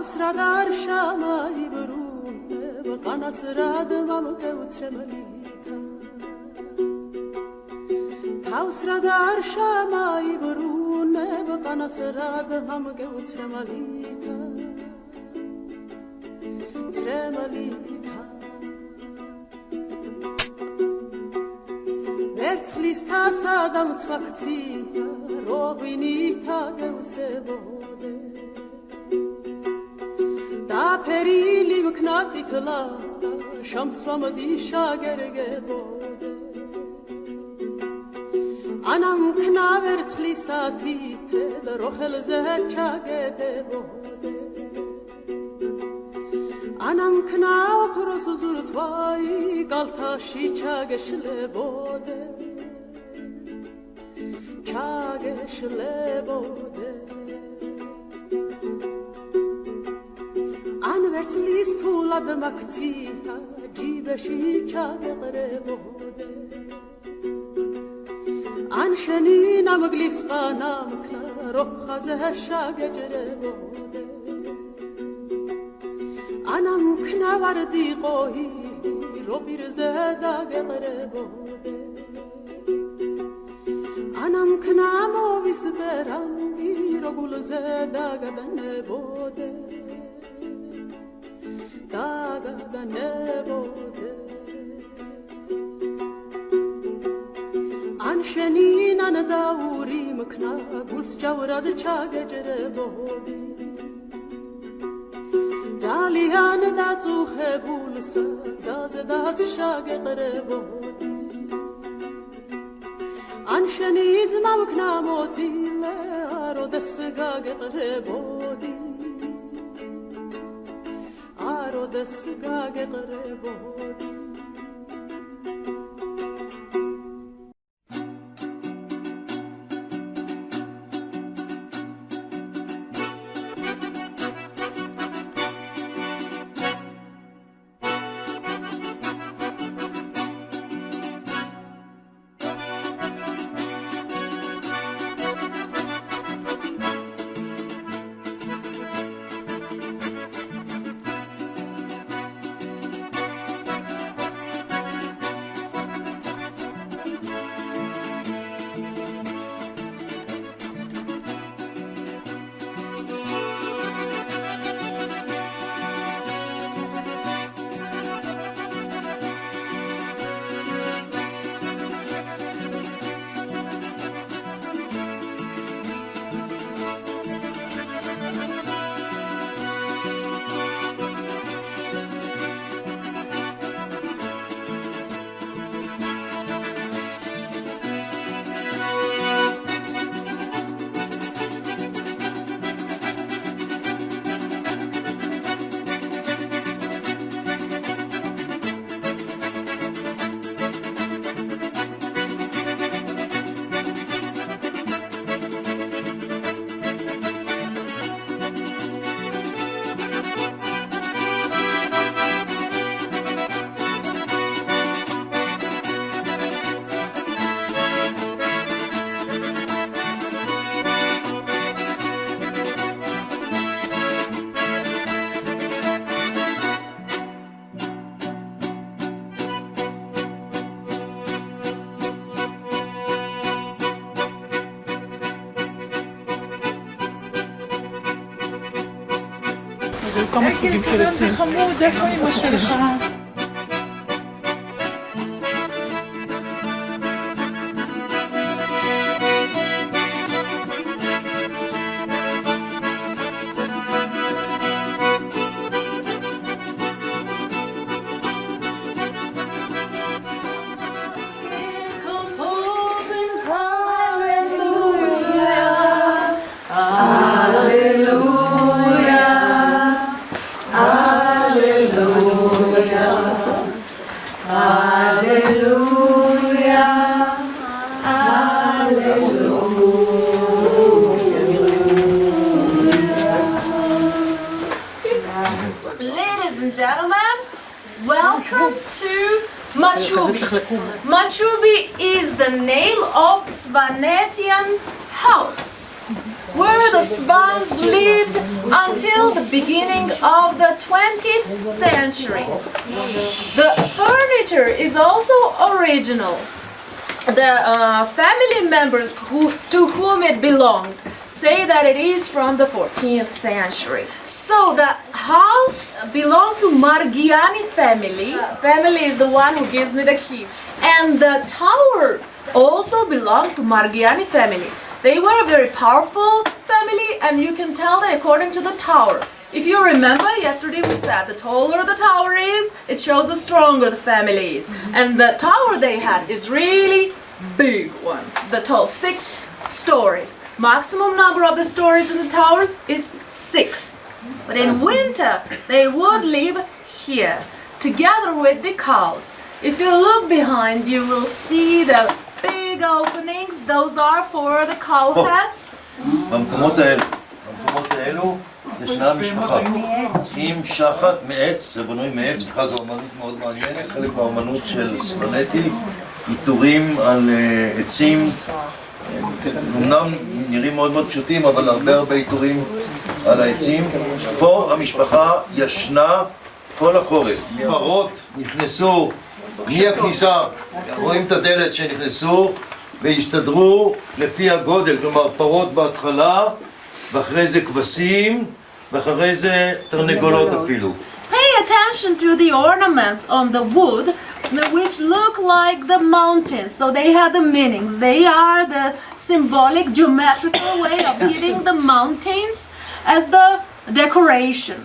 თავს რად არ შემაიბრუნებ ყანას რად მომგეუცრემლითა თავს რად არ შემაიბრუნებ ყანას რად მომგეუცრემლითა ცრემლითა ვერცხლის თასა და მცვაქცია როღვინითა გევსებოდე დაფერილი მქნა წითლა შამსვამდი შაგერგებოდე ანამ მქნა ვერცხლისა თითედ როხელზე ჩაგედებოდე ანამ მქნა ოქროს ზურთვაი კალთაში ჩაგეშლებოდე ჩაგეშლებოდე ან ვერცხლის ფულად მაქცია ჯიბეში ჩაგეყრებოდე ან შენი ნამგლის ყანა მქნა როხაზე შაგეჯრებოდე ანამ მქნა ვარდი ყოილი როპირზე დაგეყრებოდე ანამ მქნა მოვის ბერანგი როგულზე დაგადანებოდე დაგადანებოდე ან შენი ნანდაური მქნა გულს ჯავრად ჩაგეჯრებოდი ძალიან დაწუხებულს ზაზედაც შაგეყრებოდი ან შენი ძმა მქნა მოწილე აროდეს გაგეყრებოდი აროდეს გაგეყრებოდი כמה סוגים של עצים. חמוד, איפה אמא שלך? Ladies and gentlemen, welcome to Machubi. Machubi is the name of Svanetian house. where the swans lived until the beginning of the 20th century. The furniture is also original. The family members to whom it belonged say that it is from the 14th century. So the house belonged to Margiani family. Family is the one who gives me the key. And the tower also belonged to Margiani family. They were a very powerful family, and you can tell that according to the tower. If you remember, yesterday we said the taller the tower is, it shows the stronger the family is. And the tower they had is really big one. The tall 6 stories. Maximum number of the stories in the towers is 6. But in winter, they would live here, together with the cows. If you look behind, you will see the big openings. Those are for the cow heads. במקומות האלו ישנה משפחה עם שחת מעץ, זה בנוי מעץ, בכלל זו אומנות מאוד מעניינת, חלק מהאומנות של ספלטי, עיטורים על עצים, אמנם נראים מאוד מאוד פשוטים, אבל הרבה עיטורים על העצים. פה המשפחה ישנה כל החורף. פרות נכנסו מהכניסה, רואים את הדלת שנכנסו והסתדרו לפי הגודל, כלומר פרות בהתחלה, ואחרי זה כבשים, ואחרי זה תרנגולות אפילו. Pay attention to the ornaments on the wood, which look like the mountains. So they have the meanings. They are the symbolic, geometrical way of hitting the mountains as the decoration.